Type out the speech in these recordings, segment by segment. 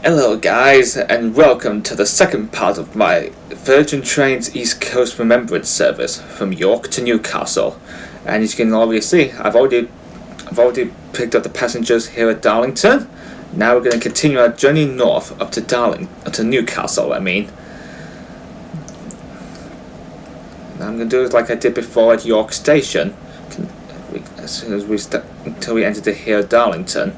Hello guys, and welcome to the second part of my Virgin Trains East Coast Remembrance service from York to Newcastle. And as you can already see, I've already picked up the passengers here at Darlington. Now we're going to continue our journey north up to Newcastle. Now I'm going to do it like I did before at York Station, as soon as until we enter here at Darlington.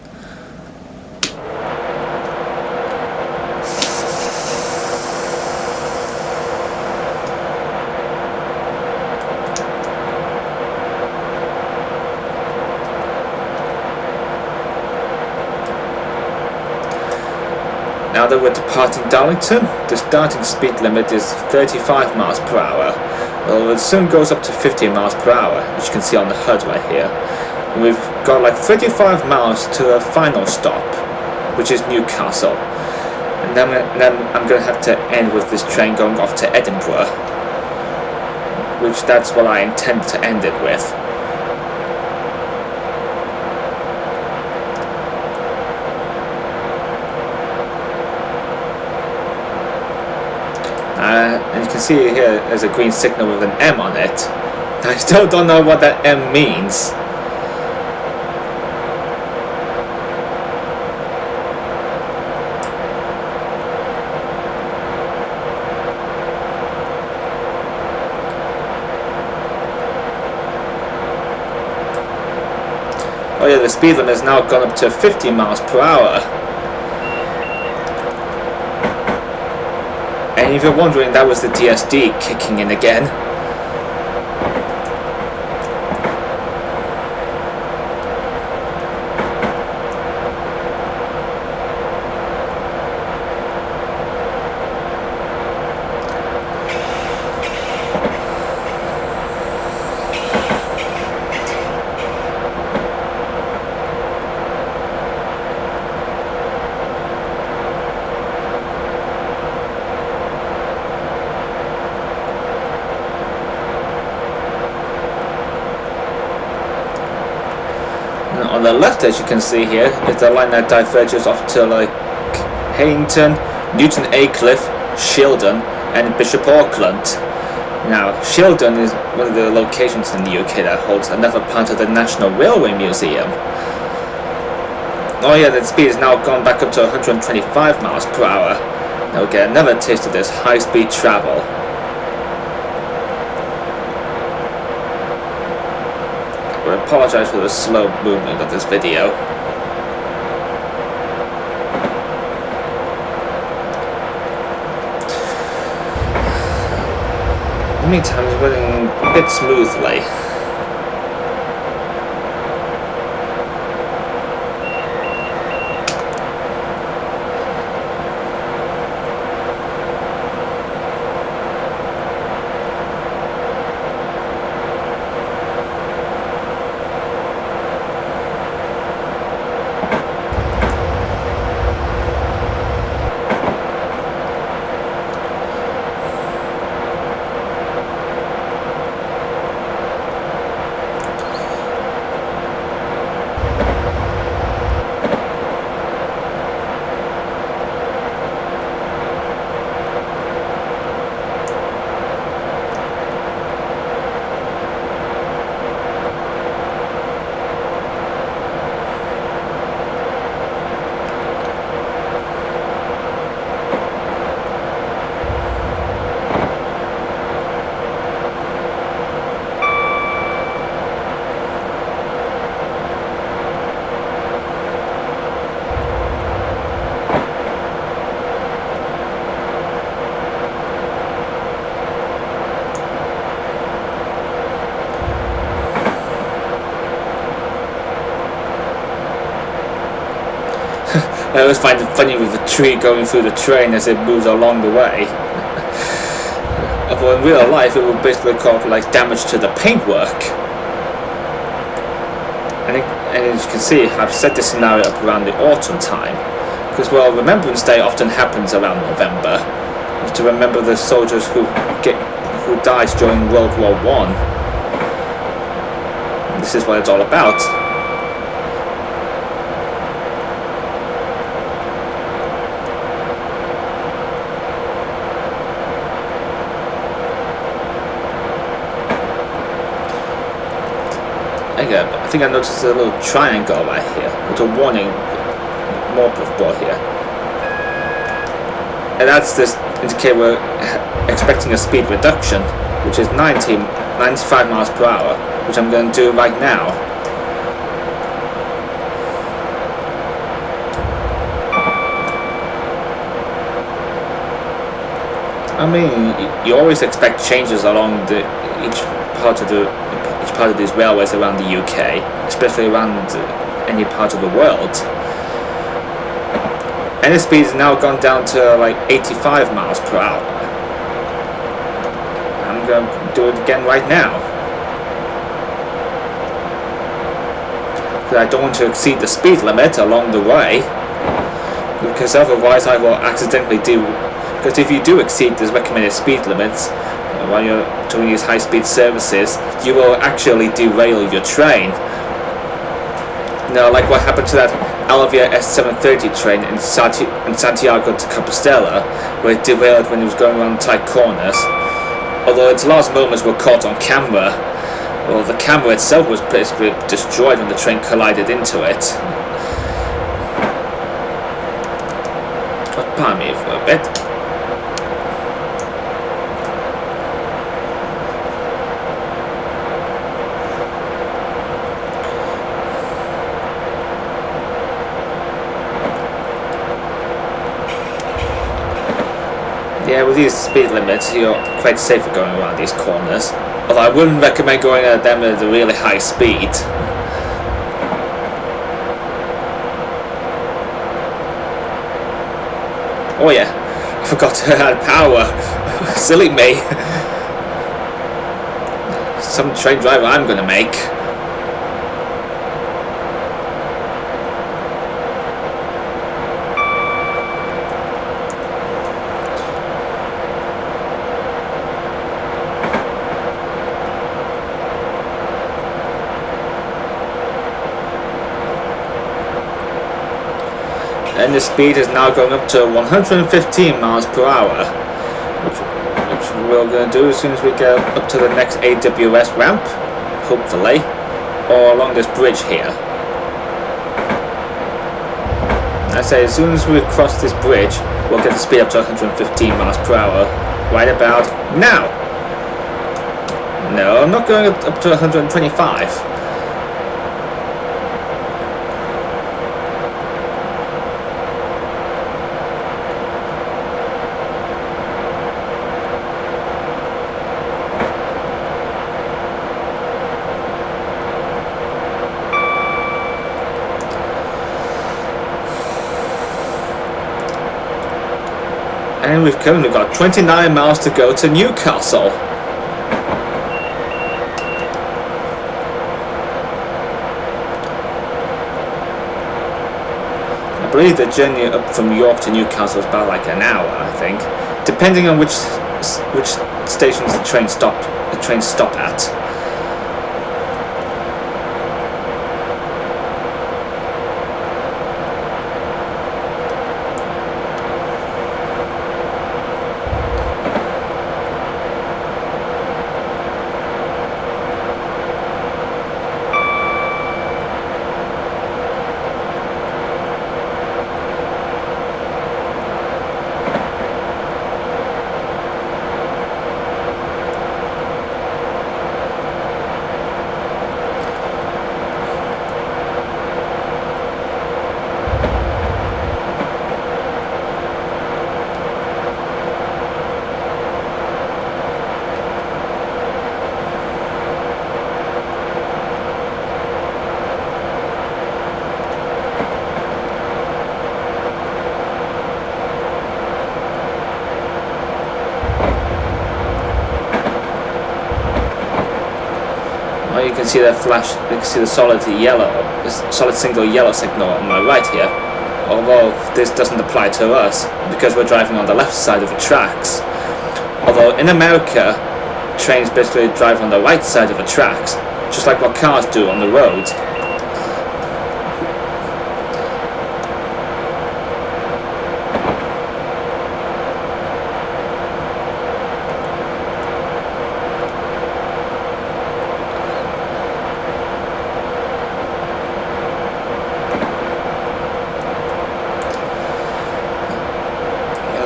Now that we're departing Darlington, the starting speed limit is 35 miles per hour. Well, it soon goes up to 50 miles per hour, as you can see on the HUD right here. And we've got like 35 miles to the final stop, which is Newcastle. And then I'm going to have to end with this train going off to Edinburgh, which that's what I intend to end it with. And you can see here there's a green signal with an M on it. I still don't know what that M means. Oh yeah, the speed limit has now gone up to 50 miles per hour. And if you're wondering, that was the DSD kicking in again. On the left, as you can see here, is the line that diverges off to like Harington, Newton Aycliffe, Shildon and Bishop Auckland. Now, Shildon is one of the locations in the UK that holds another part of the National Railway Museum. Oh yeah, the speed has now gone back up to 125 miles per hour. Now we'll get another taste of this high-speed travel. I apologize for the slow movement of this video. In the meantime, it's running a bit smoothly. I always find it funny with a tree going through the train as it moves along the way. But in real life, it would basically cause like damage to the paintwork. And as you can see, I've set this scenario up around the autumn time, because well, Remembrance Day often happens around November, to remember the soldiers who died during World War I. This is what it's all about. I think I noticed a little triangle right here, little warning marker board here, and that's this indicate we're expecting a speed reduction, which is 95 miles per hour, which I'm going to do right now. I mean, you always expect changes along each part of these railways around the UK, especially around any part of the world. And the speed has now gone down to like 85 miles per hour. I'm going to do it again right now, because I don't want to exceed the speed limit along the way, because otherwise I will accidentally do. Because if you do exceed the recommended speed limits while you're doing these high-speed services, you will actually derail your train. Now, like what happened to that Alvia S730 train in Santiago de Compostela, where it derailed when it was going around tight corners. Although its last moments were caught on camera, well, the camera itself was basically destroyed when the train collided into it. Pardon me for a bit. Yeah, with these speed limits, you're quite safe for going around these corners. Although I wouldn't recommend going at them at a really high speed. Oh yeah, I forgot to add power. Silly me. Some train driver I'm gonna make. And the speed is now going up to 115 miles per hour, which we're going to do as soon as we get up to the next AWS ramp, hopefully, or along this bridge here. I say as soon as we cross this bridge, we'll get the speed up to 115 miles per hour, right about now. No, I'm not going up to 125. And we've currently got 29 miles to go to Newcastle. I believe the journey up from York to Newcastle is about like an hour, I think, depending on which stations the trains stop at. You can see that flash. You can see the solid single yellow signal on my right here. Although this doesn't apply to us because we're driving on the left side of the tracks. Although in America, trains basically drive on the right side of the tracks, just like what cars do on the road.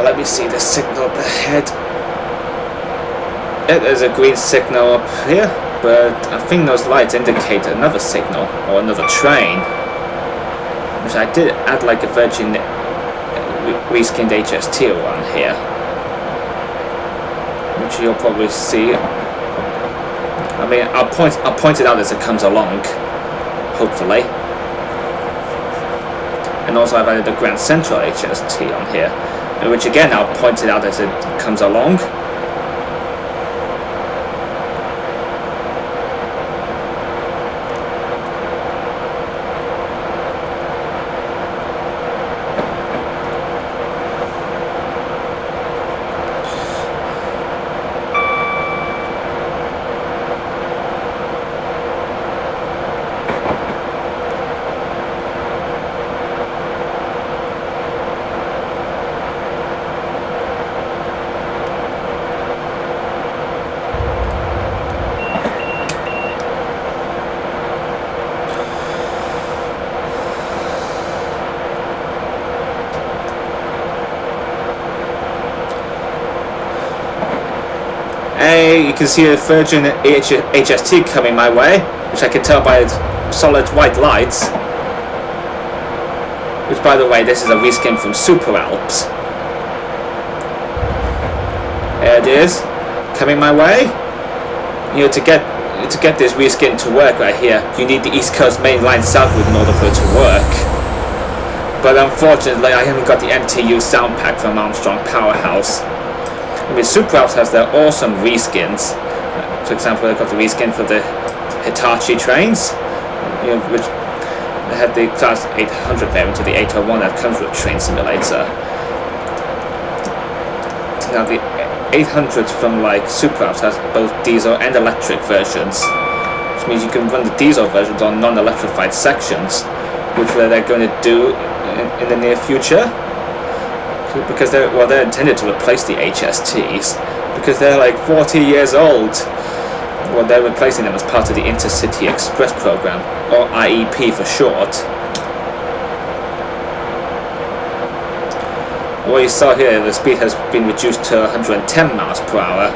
let me see the signal up ahead. Yeah, there's a green signal up here, but I think those lights indicate another signal or another train. Which I did add like a Virgin reskinned HST around here, which you'll probably see. I mean, I'll point it out as it comes along, hopefully. And also I've added the Grand Central HST on here, which again I'll point it out as it comes along. Hey, you can see a Virgin HST coming my way, which I can tell by its solid white lights. Which, by the way, this is a reskin from Super Alps. There it is, coming my way. You know, to get this reskin to work right here, you need the East Coast Main Line southward in order for it to work. But unfortunately, I haven't got the MTU sound pack from Armstrong Powerhouse. I mean, Super Alps has their awesome reskins. For example, they've got the reskin for the Hitachi trains, you know, which they had the Class 800 variant to the 801 that comes with Train Simulator. Now, the 800s from like Super Alps has both diesel and electric versions, which means you can run the diesel versions on non-electrified sections, which they're going to do in the near future. Because they're intended to replace the HSTs, because they're like 40 years old. Well, they're replacing them as part of the Intercity Express program, or IEP for short. What you saw here, the speed has been reduced to 110 miles per hour,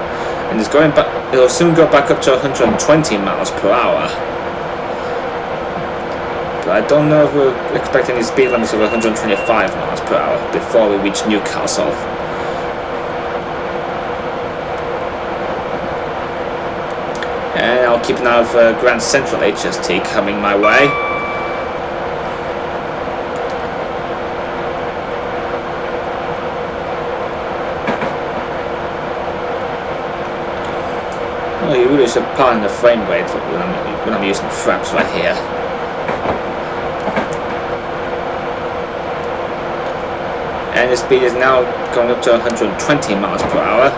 and it's going back. It'll soon go back up to 120 miles per hour. But I don't know if we're expecting these speed limits of 125 miles per hour before we reach Newcastle. And I'll keep an eye out for Grand Central HST coming my way. Well, you really should pardon the frame rate when I'm using fraps right here. And the speed is now going up to 120 miles per hour.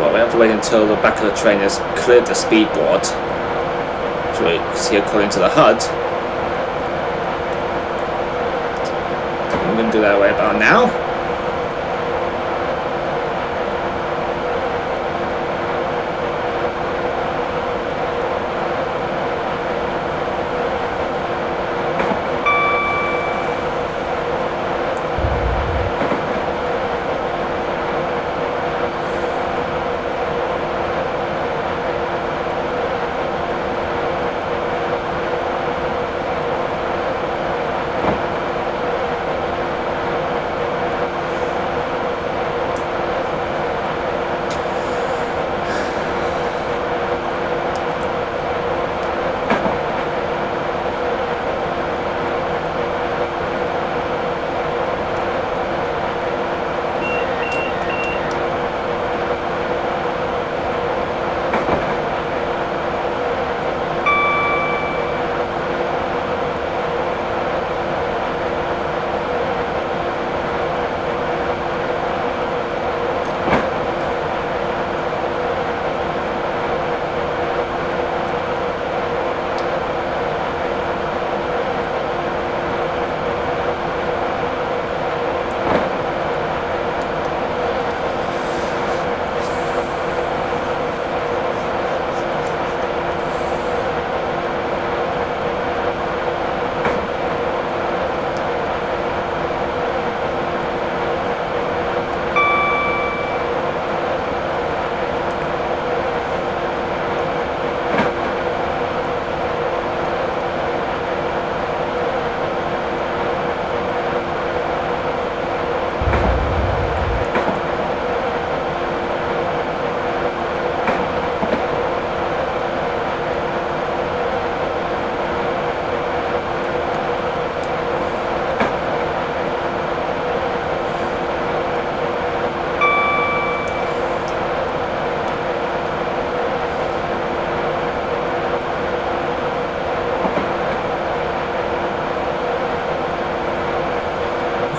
Well, we have to wait until the back of the train has cleared the speed board, which we can see according to the HUD. We're going to do that right about now.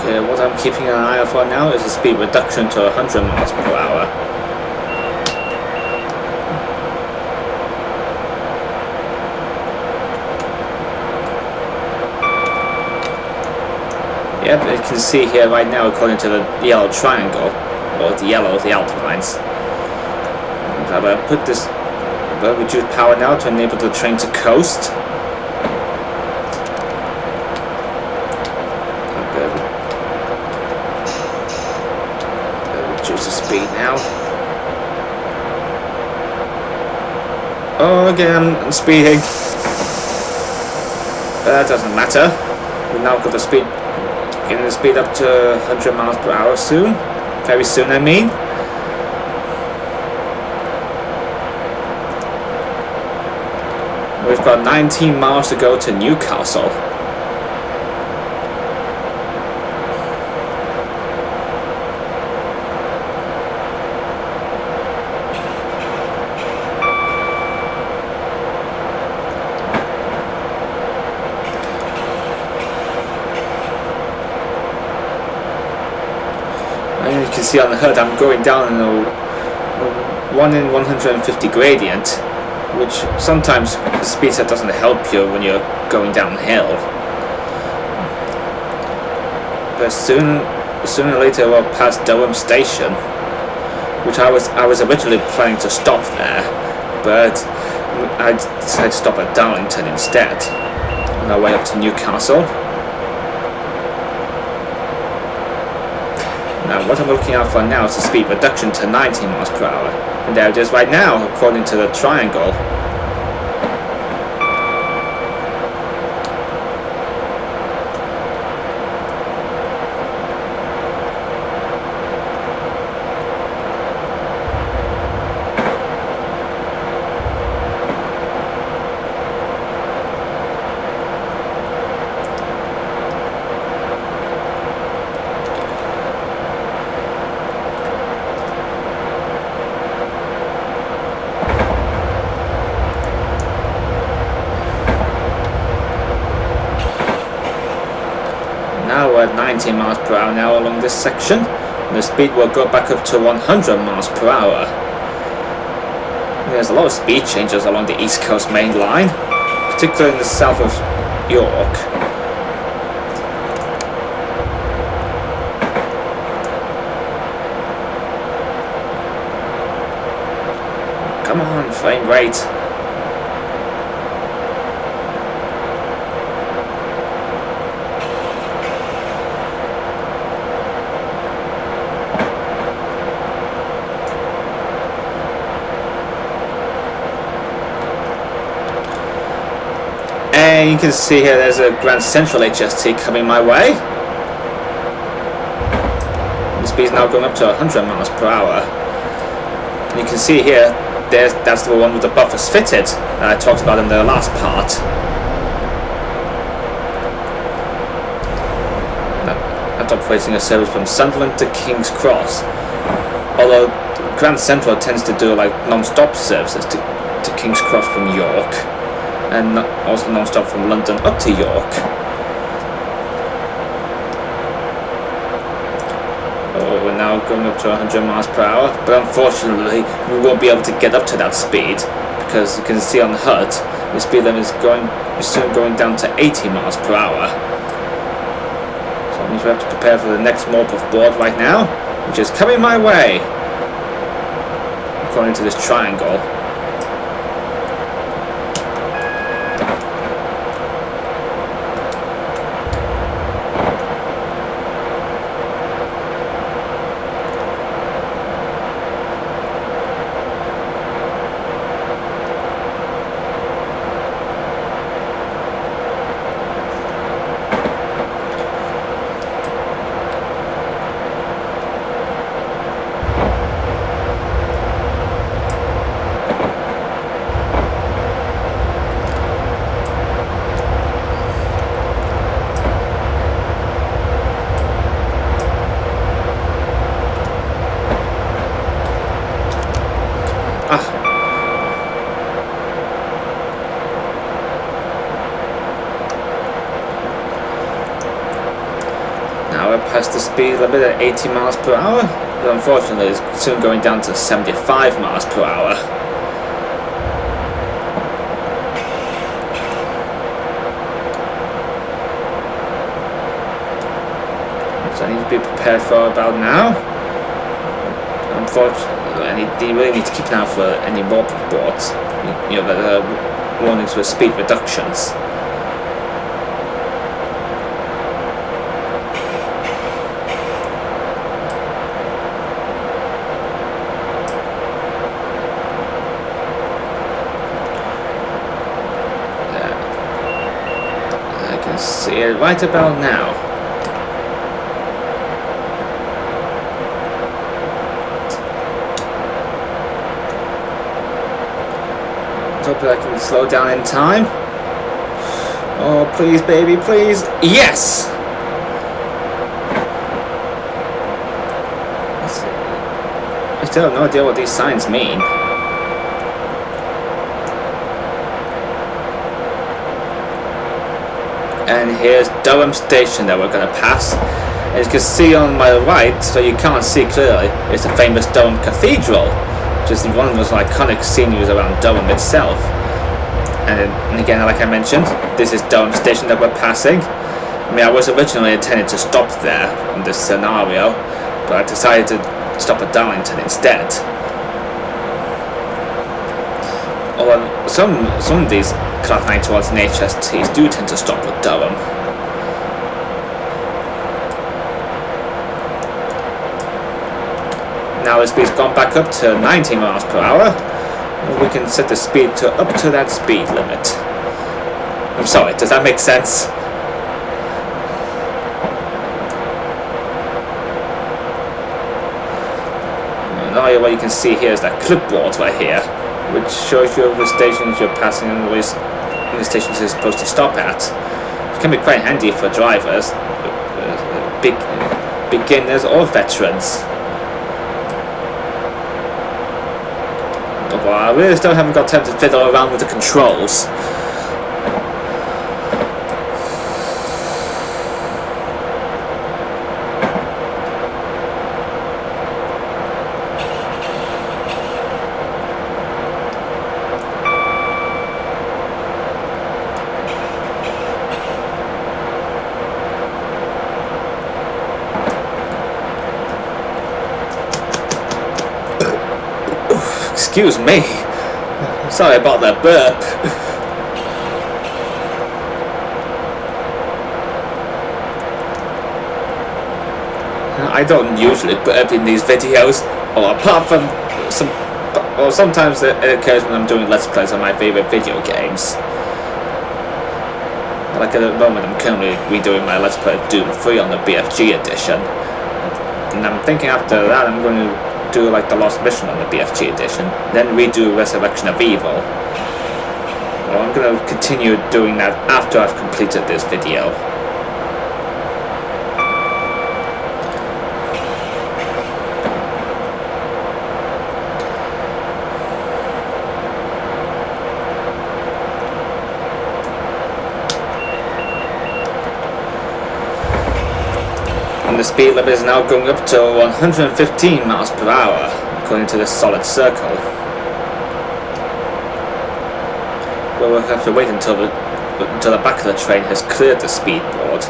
Okay, what I'm keeping an eye out for now is the speed reduction to 100 miles per hour. Yep, you can see here right now, according to the yellow triangle, or the outlines. I'm going to put this, reduce power now to enable the train to coast. Reduce the speed now. Oh, again, I'm speeding. But that doesn't matter. We've now got the speed. Getting the speed up to 100 miles per hour soon. Very soon, I mean. We've got 19 miles to go to Newcastle. And you can see on the HUD I'm going down in a 1 in 150 gradient, which sometimes the speed set doesn't help you when you're going downhill. But sooner or later we'll pass Durham station, which I was originally planning to stop there, but I decided to stop at Darlington instead, on our way up to Newcastle. Now what I'm looking out for now is the speed reduction to 90 miles per hour, and there it is right now, according to the triangle. Now we're at 90 miles per hour now along this section, and the speed will go back up to 100 miles per hour. There's a lot of speed changes along the East Coast main line, particularly in the south of York. Come on, frame rate. And you can see here there's a Grand Central HST coming my way. The speed's now going up to 100 miles per hour. And you can see here, that's the one with the buffers fitted that I talked about in the last part. That's operating a service from Sunderland to King's Cross. Although Grand Central tends to do like non-stop services to King's Cross from York, and also non-stop from London up to York. Oh, we're now going up to 100 miles per hour, but unfortunately we won't be able to get up to that speed, because you can see on the HUD the speed limit is soon going down to 80 miles per hour. So that means we have to prepare for the next mob of board right now, which is coming my way, according to this triangle. Now we're past the speed limit at 80 miles per hour, but unfortunately it's soon going down to 75 miles per hour. So I need to be prepared for about now. Unfortunately, you really need to keep an eye out for any more boards. You know, the warnings for speed reductions. See it right about now. Hope I can slow down in time. Oh, please, baby, please. Yes! I still have no idea what these signs mean. And here's Durham Station that we're going to pass. As you can see on my right, so you can't see clearly, is the famous Durham Cathedral, which is one of those iconic sceneries around Durham itself. And again, like I mentioned, this is Durham Station that we're passing. I mean, I was originally intended to stop there in this scenario, but I decided to stop at Darlington instead. Although some of these Class 9 towards an HSTs do tend to stop at Durham. Now the speed's gone back up to 90 miles per hour. We can set the speed to up to that speed limit. I'm sorry, does that make sense? Now what you can see here is that clipboard right here, which shows you the stations you're passing and the stations you're supposed to stop at. It can be quite handy for drivers, beginners or veterans. But I really still haven't got time to fiddle around with the controls. Excuse me. Sorry about that burp. I don't usually burp in these videos, or apart from sometimes it occurs when I'm doing Let's Plays on my favourite video games. Like at the moment I'm currently redoing my Let's Play of Doom 3 on the BFG edition. And I'm thinking after that I'm going to do like the Lost Mission on the BFG edition, then redo Resurrection of Evil. Well, I'm going to continue doing that after I've completed this video. And the speed limit is now going up to 115 miles per hour, according to this solid circle. Well, we'll have to wait until the back of the train has cleared the speed board,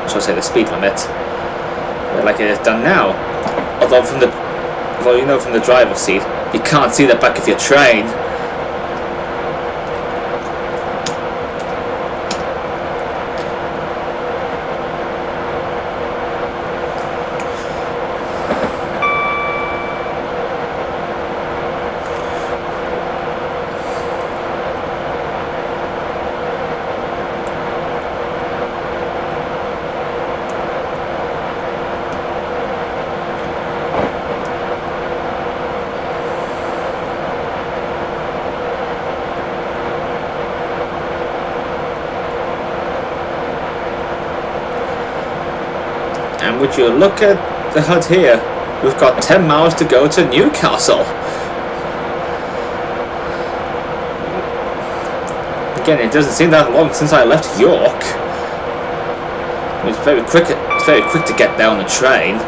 shall I say the speed limit, like it is done now. Although you know from the driver's seat, you can't see the back of your train. And would you look at the HUD here, we've got 10 miles to go to Newcastle. Again, it doesn't seem that long since I left York. It's very very quick to get there on the train.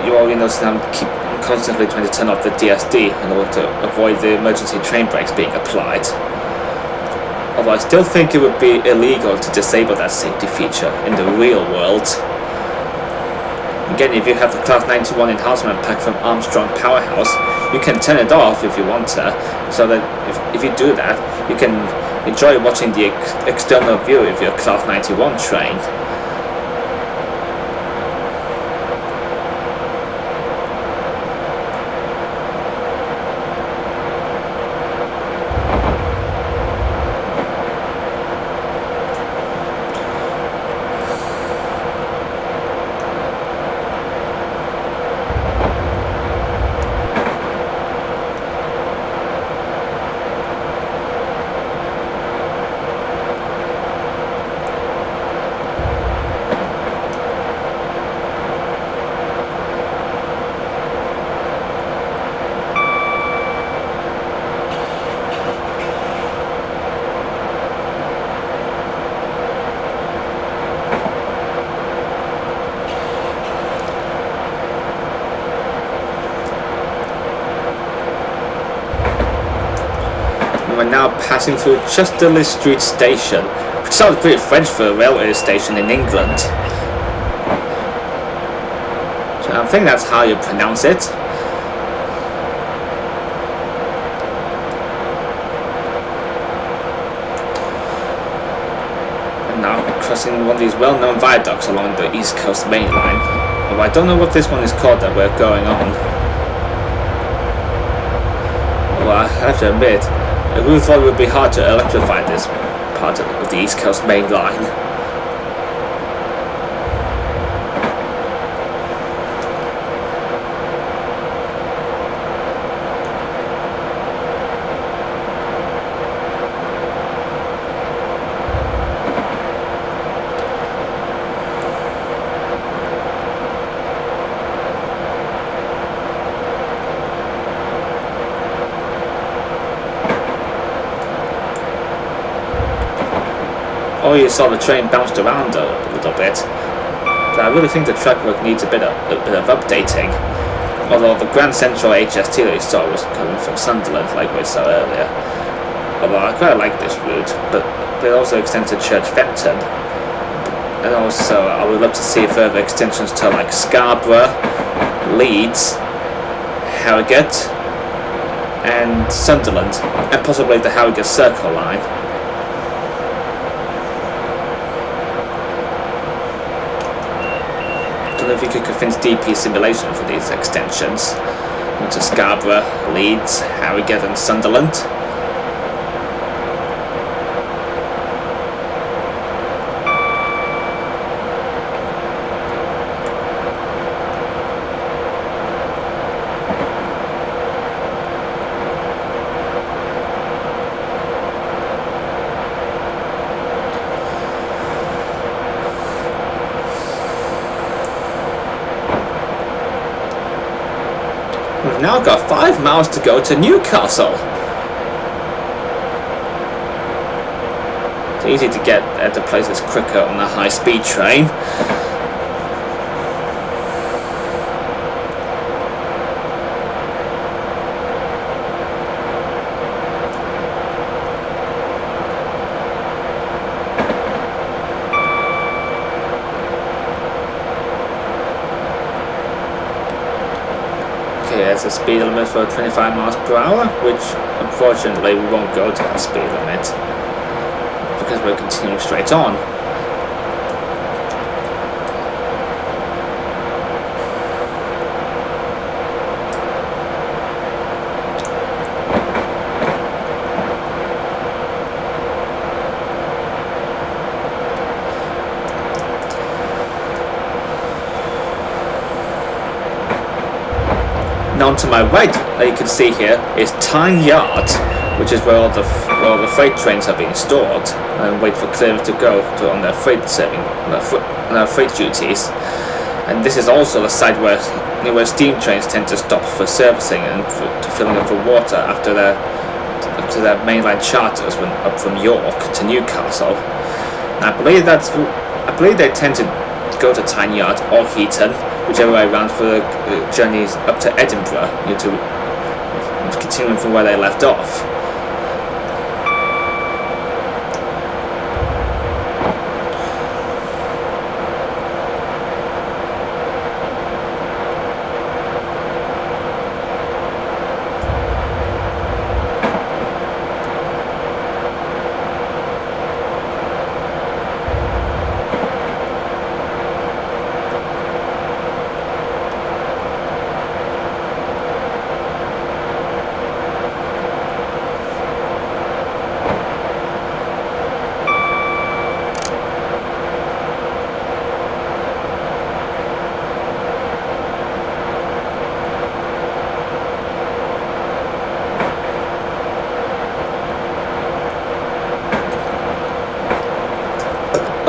You already notice that I'm constantly trying to turn off the DSD in order to avoid the emergency train brakes being applied. Although I still think it would be illegal to disable that safety feature in the real world. Again, if you have the Class 91 enhancement pack from Armstrong Powerhouse, you can turn it off if you want to, so that if you do that, you can enjoy watching the external view of your Class 91 train. We're now passing through Chesterley Street Station, which sounds pretty French for a railway station in England. So I think that's how you pronounce it. And now crossing one of these well-known viaducts along the East Coast Main Line. Although I don't know what this one is called that we're going on. Well, I have to admit, I really thought it would be hard to electrify this part of the East Coast Main Line. Oh, you saw the train bounced around a little bit. But I really think the track work needs a bit of updating. Although the Grand Central HST that you saw was coming from Sunderland, like we saw earlier. Although I quite like this route, but it also extends to Church Fenton. And also, I would love to see further extensions to like Scarborough, Leeds, Harrogate, and Sunderland, and possibly the Harrogate Circle line. I don't know if you could convince DP Simulation for these extensions to Scarborough, Leeds, Harrogate and Sunderland. We've now got 5 miles to go to Newcastle. It's easy to get there to places quicker on a high-speed train. There's a speed limit for 25 miles per hour, which unfortunately we won't go to that speed limit because we're continuing straight on. Now to my right, you can see here, is Tyne Yard, which is where all the freight trains are being stored and wait for clearance to go on their freight freight duties. And this is also the site where steam trains tend to stop for servicing and to filling up for water after their mainline charters when up from York to Newcastle. And I believe they tend to go to Tyne Yard or Heaton, whichever way around, for the journeys up to Edinburgh, to continuing from where they left off.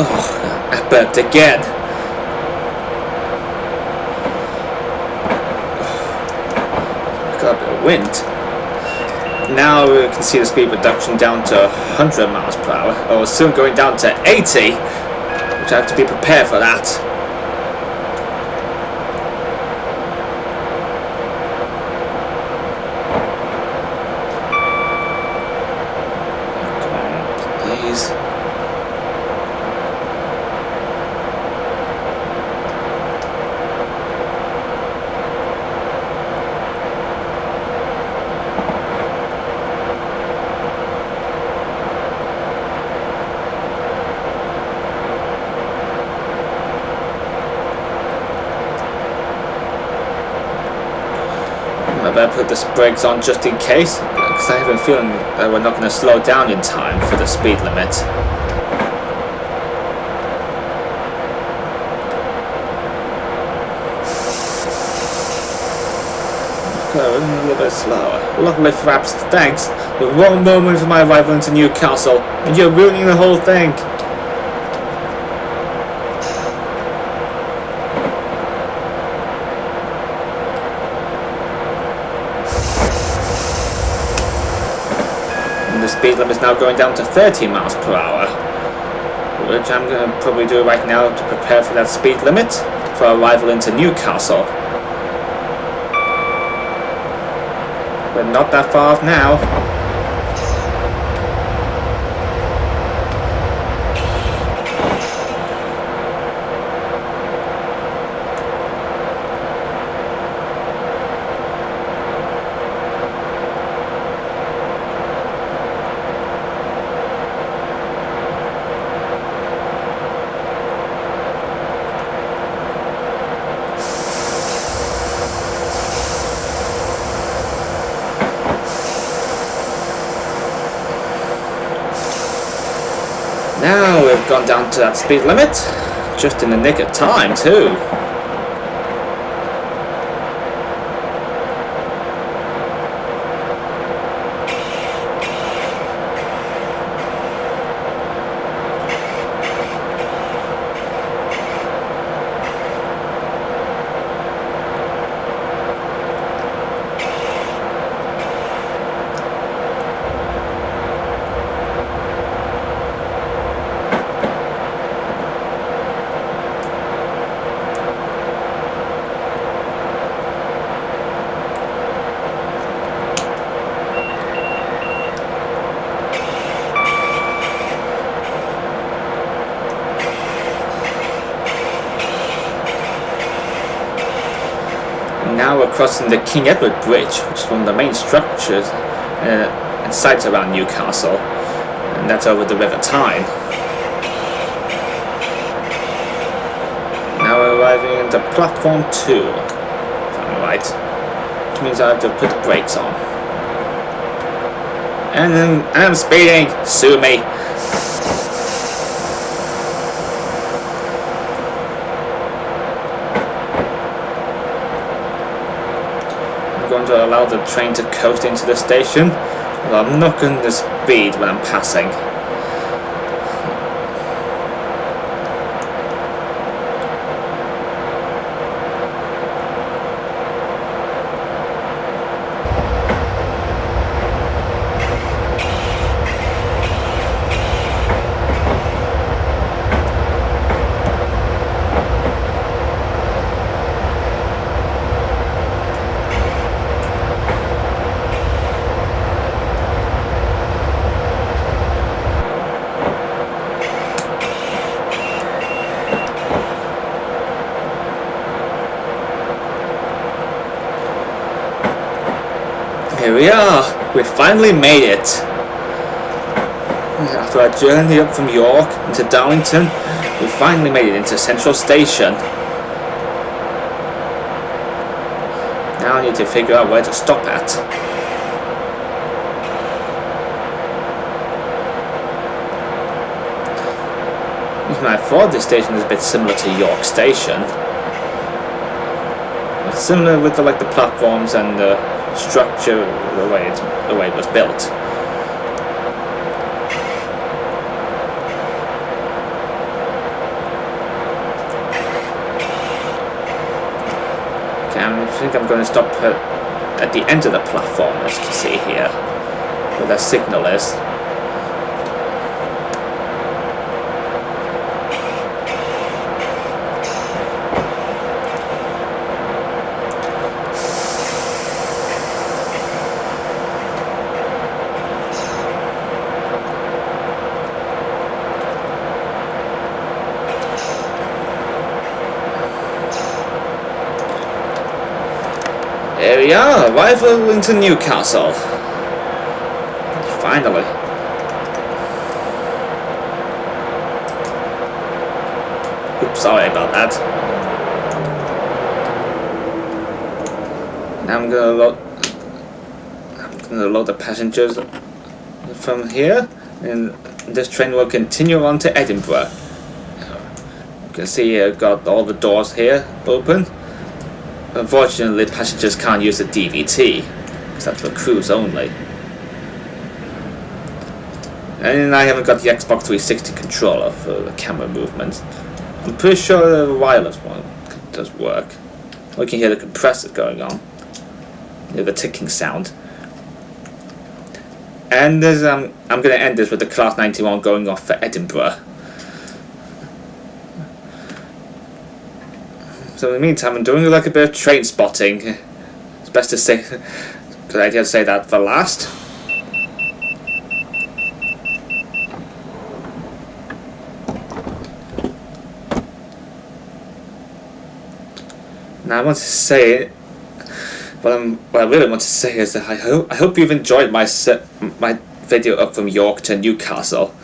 Oh, I burped again. Got a bit of wind. Now we can see the speed reduction down to 100 miles per hour, or soon going down to 80, which I have to be prepared for that. Come on, please. I better put the brakes on just in case, because I have a feeling that we're not going to slow down in time for the speed limit. Okay, a little bit slower. Luckily for Apps, thanks. The wrong moment for my arrival into Newcastle, and you're ruining the whole thing. The speed limit is now going down to 30 miles per hour, which I'm going to probably do right now to prepare for that speed limit for arrival into Newcastle. But not that far off now. Now we've gone down to that speed limit, just in the nick of time too. Now we're crossing the King Edward Bridge, which is one of the main structures and sites around Newcastle, and that's over the River Tyne. Now we're arriving into platform 2, if I'm right, which means I have to put the brakes on. And I'm speeding, sue me. I'm going to allow the train to coast into the station. Well, I'm not going to speed when I'm passing. Here we are, we finally made it. After our journey up from York into Darlington, we finally made it into Central Station. Now I need to figure out where to stop at. I thought this station is a bit similar to York Station. It's similar with the platforms and the structure, the way it was built. Okay, I think I'm going to stop at the end of the platform, as you can see here, where the signal is. Here we are, arrival into Newcastle. Finally. Oops, sorry about that. Now I'm gonna load the passengers from here, and this train will continue on to Edinburgh. You can see I've got all the doors here open. Unfortunately, passengers can't use the DVT, because that's for cruise only. And I haven't got the Xbox 360 controller for the camera movement. I'm pretty sure the wireless one does work. We can hear the compressor going on. You hear the ticking sound. And there's, I'm going to end this with the Class 91 going off for Edinburgh. So in the meantime, I'm doing like a bit of train spotting. It's best to say, good idea to say that for last. Now I want to say, what I really want to say is that I hope you've enjoyed my video up from York to Newcastle.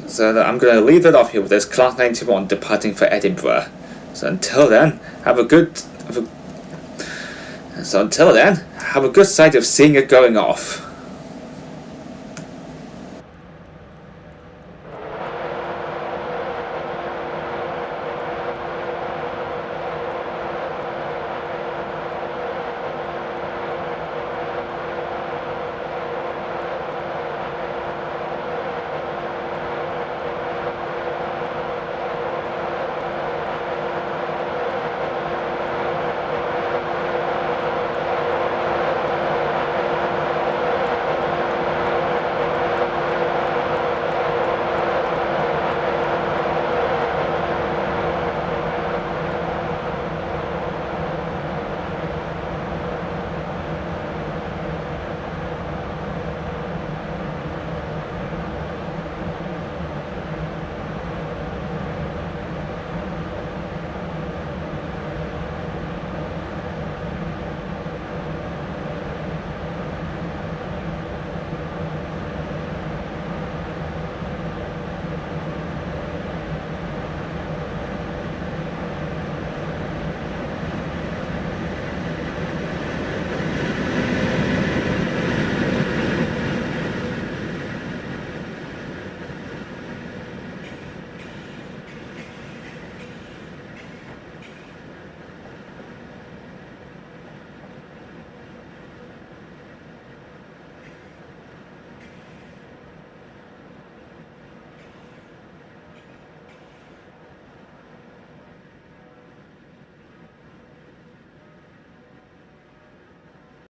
So I'm going to leave it off here with this Class 91 departing for Edinburgh. So until then, have a good sight of seeing it going off.